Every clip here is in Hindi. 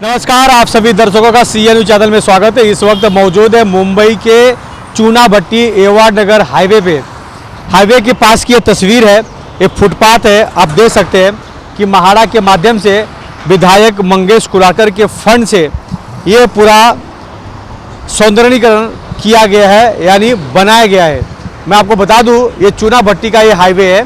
नमस्कार, आप सभी दर्शकों का CNU चैनल में स्वागत है। इस वक्त मौजूद है मुंबई के चूना भट्टी एवार्ड नगर हाईवे पे। हाईवे के पास की ये तस्वीर है, एक फुटपाथ है। आप देख सकते हैं कि महाड़ा के माध्यम से विधायक मंगेश कुराकर के फंड से ये पूरा सौंदर्यीकरण किया गया है, यानी बनाया गया है। मैं आपको बता दूं, ये चूना भट्टी का ये हाईवे है।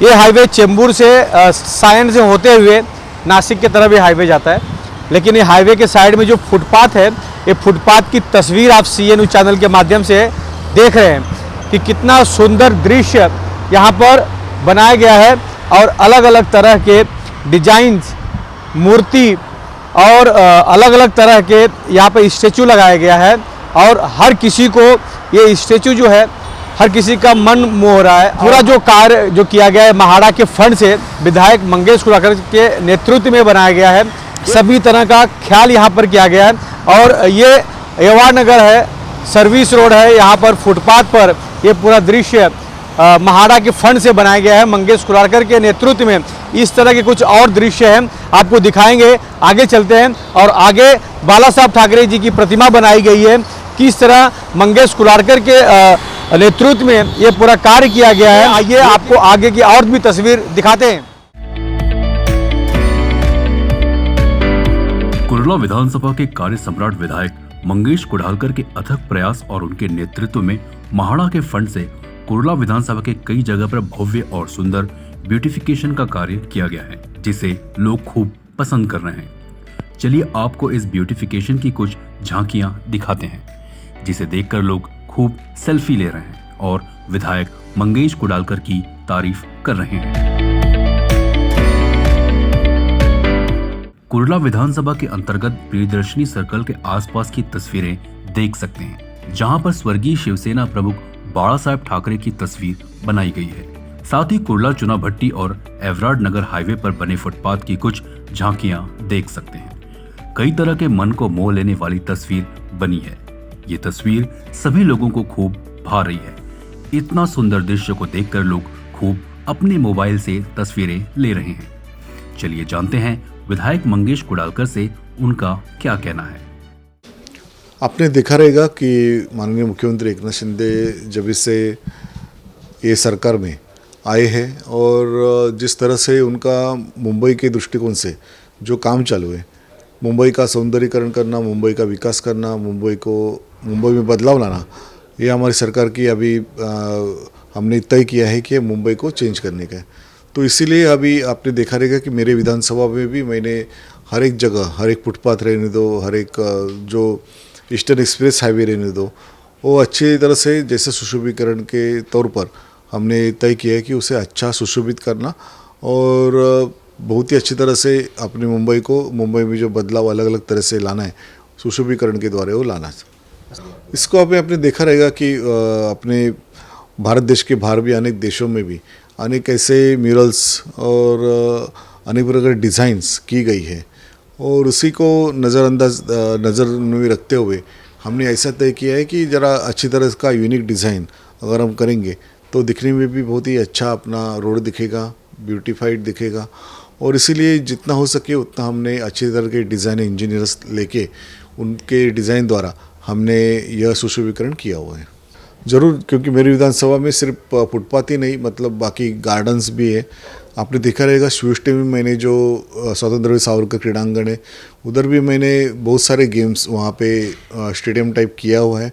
ये हाईवे चेंबूर से सायन से होते हुए नासिक की तरफ ये हाईवे जाता है। लेकिन ये हाईवे के साइड में जो फुटपाथ है, ये फुटपाथ की तस्वीर आप CNU चैनल के माध्यम से देख रहे हैं कि कितना सुंदर दृश्य यहाँ पर बनाया गया है। और अलग अलग तरह के डिजाइन्स, मूर्ति और अलग अलग तरह के यहाँ पर स्टैचू लगाया गया है। और हर किसी को ये स्टैचू जो है, हर किसी का मन मोह रहा है। पूरा जो कार्य जो किया गया है महाड़ा के फंड से विधायक मंगेश कुराकर के नेतृत्व में बनाया गया है। सभी तरह का ख्याल यहाँ पर किया गया है। और ये एवार्ड नगर है, सर्विस रोड है, यहाँ पर फुटपाथ पर ये पूरा दृश्य महाड़ा के फंड से बनाया गया है मंगेश कुराकर के नेतृत्व में। इस तरह के कुछ और दृश्य हैं, आपको दिखाएंगे। आगे चलते हैं और आगे बाला साहब ठाकरे जी की प्रतिमा बनाई गई है। किस तरह मंगेश कुराकर के नेतृत्व में ये पूरा कार्य किया गया है, आइए आपको आगे की और भी तस्वीर दिखाते हैं। कुरला विधानसभा के कार्य सम्राट विधायक मंगेश कुडालकर के अथक प्रयास और उनके नेतृत्व में महाड़ा के फंड से कुरला विधानसभा के कई जगह पर भव्य और सुंदर ब्यूटिफिकेशन का कार्य किया गया है, जिसे लोग खूब पसंद कर रहे हैं। चलिए आपको इस ब्यूटिफिकेशन की कुछ झांकियां दिखाते हैं, जिसे देखकर लोग खूब सेल्फी ले रहे हैं और विधायक मंगेश कुडालकर की तारीफ कर रहे हैं। कुरला विधानसभा के अंतर्गत प्रियदर्शनी सर्कल के आसपास की तस्वीरें देख सकते हैं, जहां पर स्वर्गीय शिवसेना प्रमुख बाला साहब ठाकरे की तस्वीर बनाई गई है। साथ ही कुरला चूना भट्टी और एवराड नगर हाईवे पर बने फुटपाथ की कुछ झांकियां देख सकते हैं। कई तरह के मन को मोह लेने वाली तस्वीर बनी है। ये तस्वीर सभी लोगों को खूब भा रही है। इतना सुंदर दृश्य को देखकर लोग खूब अपने मोबाइल से तस्वीरें ले रहे हैं। चलिए जानते हैं विधायक मंगेश कुडालकर से उनका क्या कहना है। आपने देखा रहेगा कि माननीय मुख्यमंत्री एकनाथ शिंदे जब से ये सरकार में आए हैं और जिस तरह से उनका मुंबई के दृष्टिकोण से जो काम चालू है, मुंबई का सौंदर्यीकरण करना, मुंबई का विकास करना, मुंबई में बदलाव लाना, ये हमारी सरकार की अभी हमने तय किया है कि मुंबई को चेंज करने का है। तो इसीलिए अभी आपने देखा रहेगा कि मेरे विधानसभा में भी मैंने हर एक जगह, हर एक फुटपाथ रहने दो, हर एक जो ईस्टर्न एक्सप्रेस हाईवे रहने दो, वो अच्छी तरह से जैसे सुशोभीकरण के तौर पर हमने तय किया है कि उसे अच्छा सुशोभित करना और बहुत ही अच्छी तरह से अपने मुंबई में जो बदलाव अलग अलग तरह से लाना है, सुशोभीकरण के द्वारा वो लाना है। इसको आपने देखा रहेगा कि अपने भारत देश के बाहर भी अनेक देशों में भी अनेक ऐसे म्यूरल्स और अनेक प्रकार की डिज़ाइंस की गई है और उसी को नज़र में रखते हुए हमने ऐसा तय किया है कि ज़रा अच्छी तरह का यूनिक डिज़ाइन अगर हम करेंगे तो दिखने में भी बहुत ही अच्छा अपना रोड दिखेगा, ब्यूटीफाइड दिखेगा। और इसीलिए जितना हो सके उतना हमने अच्छी तरह के डिज़ाइन इंजीनियर्स लेके उनके डिज़ाइन द्वारा हमने यह सुशोभीकरण किया हुआ है। ज़रूर, क्योंकि मेरी विधानसभा में सिर्फ फुटपाथ ही नहीं, मतलब बाकी गार्डन्स भी है। आपने देखा रहेगा स्विफ्ट में मैंने जो स्वतंत्रवीर सावरकर क्रीड़ांगण है, उधर भी मैंने बहुत सारे गेम्स वहाँ पे स्टेडियम टाइप किया हुआ है।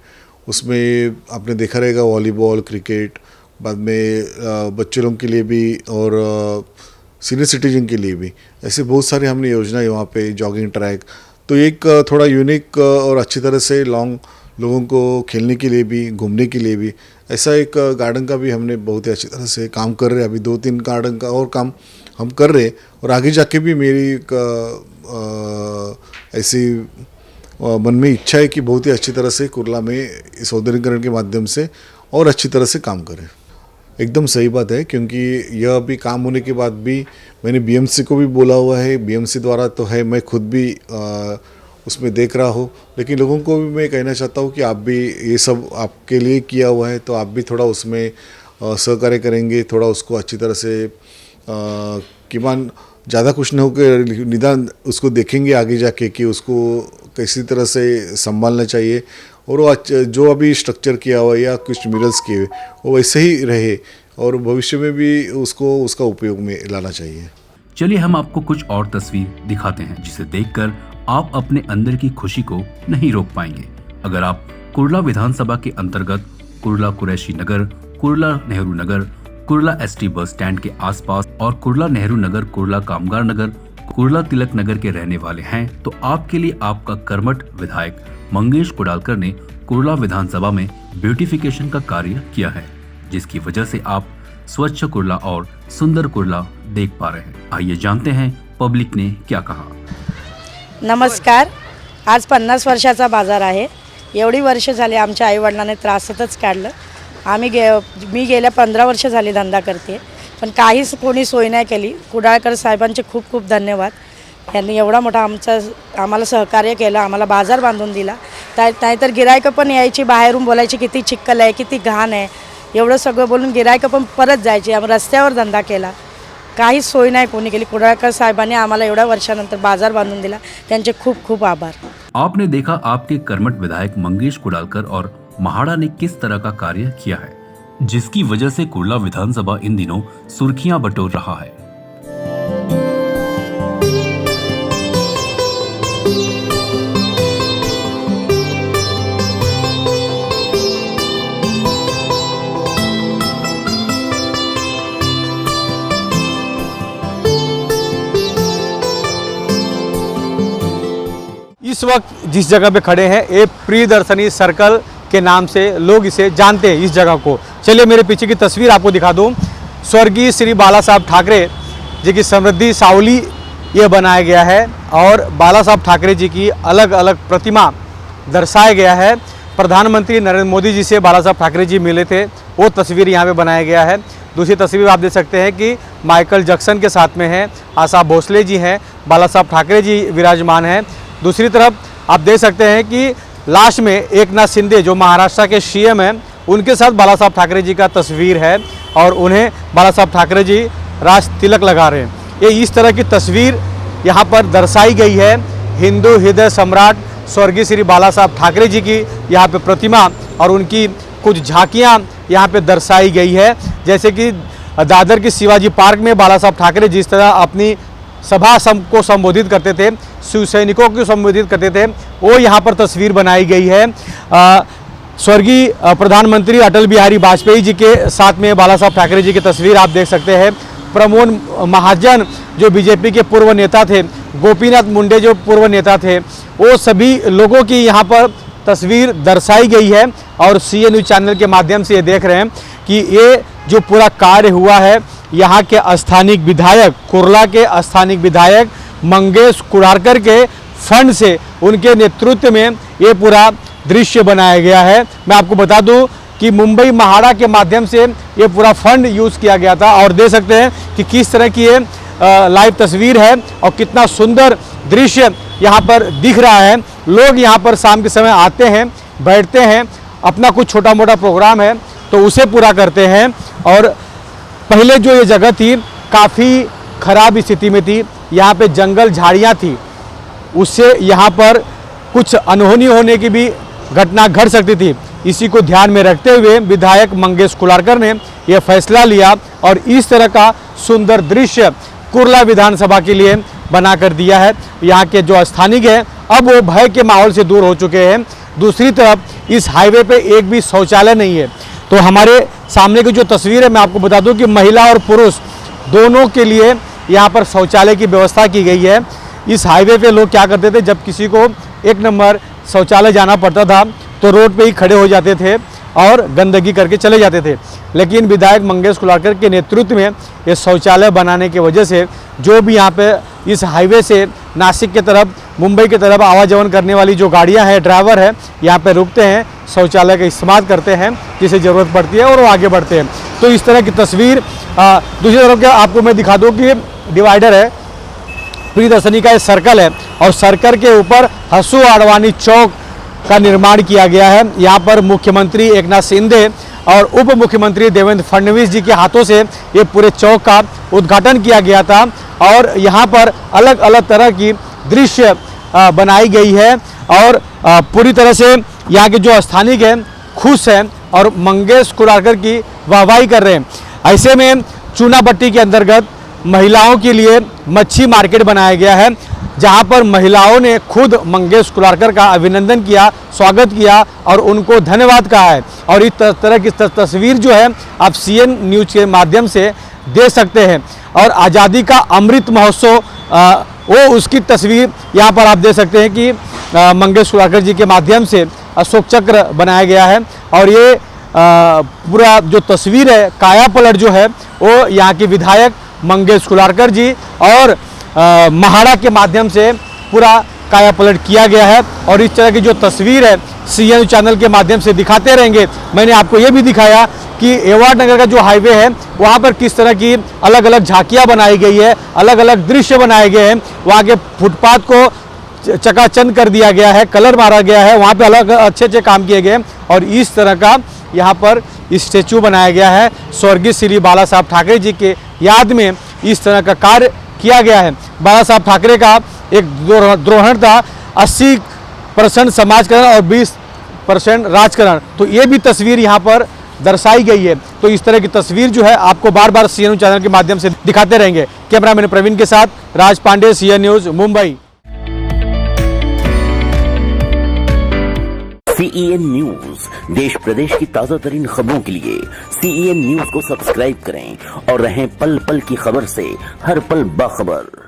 उसमें आपने देखा रहेगा वॉलीबॉल, क्रिकेट, बाद में बच्चे लोगों के लिए भी और सीनियर सिटीजन के लिए भी ऐसे बहुत सारे हमने योजनाएं वहाँ पे, जॉगिंग ट्रैक। तो एक थोड़ा यूनिक और अच्छी तरह से लोगों को खेलने के लिए भी, घूमने के लिए भी ऐसा एक गार्डन का भी हमने बहुत ही अच्छी तरह से काम कर रहे हैं। अभी 2-3 गार्डन का और काम हम कर रहे हैं और आगे जाके भी मेरी ऐसी मन में इच्छा है कि बहुत ही अच्छी तरह से कुरला में सौंदर्यीकरण के माध्यम से और अच्छी तरह से काम करें। एकदम सही बात है, क्योंकि यह अभी काम होने के बाद भी मैंने BMC को भी बोला हुआ है। BMC द्वारा तो है, मैं खुद भी उसमें देख रहा हूँ, लेकिन लोगों को भी मैं कहना चाहता हूँ कि आप भी ये सब आपके लिए किया हुआ है, तो आप भी थोड़ा उसमें सहकार्य करेंगे, थोड़ा उसको अच्छी तरह से किमान ज़्यादा कुछ न होकर निदान उसको देखेंगे आगे जाके कि उसको किसी तरह से संभालना चाहिए, और वो जो अभी स्ट्रक्चर किया हुआ या कुछ मिरर्स किए हुए वो वैसे ही रहे और भविष्य में भी उसको उसका उपयोग में लाना चाहिए। चलिए हम आपको कुछ और तस्वीर दिखाते हैं जिसे देखकर आप अपने अंदर की खुशी को नहीं रोक पाएंगे। अगर आप कुर्ला विधानसभा के अंतर्गत कुर्ला कुरैशी नगर, Kurla Nehru Nagar, Kurla ST bus stand के आसपास और कुर्ला नेहरू नगर, कुर्ला कामगार नगर, कुर्ला तिलक नगर के रहने वाले हैं तो आपके लिए आपका कर्मठ विधायक मंगेश कुडालकर ने कुर्ला विधानसभा में ब्यूटिफिकेशन का कार्य किया है, जिसकी वजह से आप स्वच्छ कुर्ला और सुंदर कुर्ला देख पा रहे हैं। आइए जानते हैं पब्लिक ने क्या कहा। नमस्कार, आज 50 वर्षाचा बाजार आहे। एवढी वर्ष झाली आमच्या आईवडिलांनी त्रासातच काढलं। मी गेल्या 15 वर्ष झाली धंदा करते, पण काहीच कोणी सोय नाही केली। कुडाळकर साहेबांचे खूप खूप धन्यवाद। यांनी एवढा मोठा आम्हाला सहकार्य केलं, आम्हाला बाजार बांधून दिला। नाहीतर गिरायकं पण यायची बाहेरून बोलायची किती चिखल आहे, किती घाण आहे, एवढं सगळं बोलून गिरायकं पण परत जायची। आम्ही रस्त्यावर धंदा केला, काहीच सोय नाही कोणी केली। कुडाळकर साहेबांनी आम्हाला एवढ्या वर्षानंतर बाजार बांधून दिला, त्यांचे खूप खूप आभार। आपने देखा आपके कर्मठ विधायक मंगेश कुडालकर और महाड़ा ने किस तरह का कार्य किया है, जिसकी वजह से कुर्ला विधानसभा इन दिनों सुर्खियां बटोर रहा है। इस वक्त जिस जगह पे खड़े हैं ये प्रियदर्शनी सर्कल के नाम से लोग इसे जानते हैं, इस जगह को। चलिए मेरे पीछे की तस्वीर आपको दिखा दूं। स्वर्गीय श्री बाला साहब ठाकरे जी की समृद्धि सावली ये बनाया गया है और बाला साहब ठाकरे जी की अलग अलग प्रतिमा दर्शाया गया है। प्रधानमंत्री नरेंद्र मोदी जी से बाला साहब ठाकरे जी मिले थे, वो तस्वीर यहाँ पे बनाया गया है। दूसरी तस्वीर आप देख सकते हैं कि माइकल जैक्सन के साथ में हैं, आशा भोसले जी हैं, बाला साहब ठाकरे जी विराजमान हैं। दूसरी तरफ आप देख सकते हैं कि लास्ट में एकनाथ शिंदे जो महाराष्ट्र के सीएम हैं उनके साथ बाला साहब ठाकरे जी का तस्वीर है और उन्हें बाला साहब ठाकरे जी राज तिलक लगा रहे हैं। ये इस तरह की तस्वीर यहाँ पर दर्शाई गई है। हिंदू हृदय सम्राट स्वर्गीय श्री बाला साहब ठाकरे जी की यहाँ पे प्रतिमा और उनकी कुछ झांकियाँ यहाँ पे दर्शाई गई है। जैसे कि दादर के शिवाजी पार्क में बाला साहब ठाकरे जिस तरह अपनी सभा को संबोधित करते थे, शिव सैनिकों को संबोधित करते थे, वो यहाँ पर तस्वीर बनाई गई है। स्वर्गीय प्रधानमंत्री अटल बिहारी वाजपेयी जी के साथ में बाला साहब ठाकरे जी की तस्वीर आप देख सकते हैं। प्रमोद महाजन जो बीजेपी के पूर्व नेता थे, गोपीनाथ मुंडे जो पूर्व नेता थे, वो सभी लोगों की यहाँ पर तस्वीर दर्शाई गई है। और CA न्यूज़ चैनल के माध्यम से ये देख रहे हैं कि ये जो पूरा कार्य हुआ है, यहाँ के स्थानिक विधायक, कुर्ला के स्थानिक विधायक मंगेश कुडालकर के फंड से, उनके नेतृत्व में ये पूरा दृश्य बनाया गया है। मैं आपको बता दूं कि मुंबई महाड़ा के माध्यम से ये पूरा फंड यूज़ किया गया था और देख सकते हैं कि किस तरह की ये लाइव तस्वीर है और कितना सुंदर दृश्य यहाँ पर दिख रहा है। लोग यहाँ पर शाम के समय आते हैं, बैठते हैं, अपना कुछ छोटा मोटा प्रोग्राम है तो उसे पूरा करते हैं। और पहले जो ये जगह थी काफ़ी ख़राब स्थिति में थी, यहाँ पे जंगल झाड़ियाँ थी, उससे यहाँ पर कुछ अनहोनी होने की भी घटना घट सकती थी। इसी को ध्यान में रखते हुए विधायक मंगेश कुडालकर ने यह फैसला लिया और इस तरह का सुंदर दृश्य कुर्ला विधानसभा के लिए बना कर दिया है। यहाँ के जो स्थानिक हैं अब वो भय के माहौल से दूर हो चुके हैं। दूसरी तरफ इस हाईवे पे एक भी शौचालय नहीं है। तो हमारे सामने की जो तस्वीर है मैं आपको बता दूं कि महिला और पुरुष दोनों के लिए यहाँ पर शौचालय की व्यवस्था की गई है। इस हाईवे पे लोग क्या करते थे, जब किसी को 1 नंबर शौचालय जाना पड़ता था तो रोड पे ही खड़े हो जाते थे और गंदगी करके चले जाते थे। लेकिन विधायक मंगेश कुडालकर के नेतृत्व में ये शौचालय बनाने की वजह से जो भी यहाँ पे इस हाईवे से नासिक के तरफ, मुंबई की तरफ आवाजावन करने वाली जो गाड़ियाँ हैं, ड्राइवर हैं, यहाँ पे रुकते हैं, शौचालय का इस्तेमाल करते हैं जिसे ज़रूरत पड़ती है और वो आगे बढ़ते हैं। तो इस तरह की तस्वीर दूसरी तरफ क्या आपको मैं दिखा दूँ कि डिवाइडर है, प्रियदर्शनी का ये सर्कल है और सर्कल के ऊपर हसू आडवाणी चौक का निर्माण किया गया है। यहाँ पर मुख्यमंत्री एकनाथ शिंदे और उप मुख्यमंत्री देवेंद्र फडणवीस जी के हाथों से ये पूरे चौक का उद्घाटन किया गया था और यहाँ पर अलग अलग तरह की दृश्य बनाई गई है और पूरी तरह से यहाँ के जो स्थानिक हैं खुश हैं और मंगेश कुलारकर की वाहवाही कर रहे हैं। ऐसे में चूनाभट्टी के अंतर्गत महिलाओं के लिए मच्छी मार्केट बनाया गया है, जहां पर महिलाओं ने खुद मंगेश कुलारकर का अभिनंदन किया, स्वागत किया और उनको धन्यवाद कहा है। और इस तरह की तस्वीर जो है आप सीएन न्यूज के माध्यम से देख सकते हैं। और आज़ादी का अमृत महोत्सव वो उसकी तस्वीर यहाँ पर आप देख सकते हैं कि मंगेश कुलारकर जी के माध्यम से अशोक चक्र बनाया गया है और ये पूरा जो तस्वीर है काया पलट जो है वो यहाँ के विधायक मंगेश कुलारकर जी और महाड़ा के माध्यम से पूरा काया पलट किया गया है। और इस तरह की जो तस्वीर है सीएन चैनल के माध्यम से दिखाते रहेंगे। मैंने आपको ये भी दिखाया कि एवार्ड नगर का जो हाईवे है वहाँ पर किस तरह की अलग अलग झांकियाँ बनाई गई है, अलग अलग दृश्य बनाए गए हैं। वहाँ के फुटपाथ को चकाचंद कर दिया गया है, कलर मारा गया है, वहाँ पे अलग अच्छे अच्छे काम किए गए और इस तरह का यहाँ पर स्टेचू बनाया गया है। स्वर्गीय श्री बाला साहब ठाकरे जी के याद में इस तरह का कार्य किया गया है। बाला साहब ठाकरे का एक द्रोहण था 80% समाजकरण और 20% राजकरण, तो ये भी तस्वीर यहाँ पर दर्शाई गई है। तो इस तरह की तस्वीर जो है आपको बार बार सीएन चैनल के माध्यम से दिखाते रहेंगे। कैमरामैन प्रवीण के साथ Raj Pandey, CN news, Mumbai. CEN news देश प्रदेश की ताजा तरीन खबरों के लिए सीईएन न्यूज को सब्सक्राइब करें और रहें पल पल की खबर से हर पल बाखबर।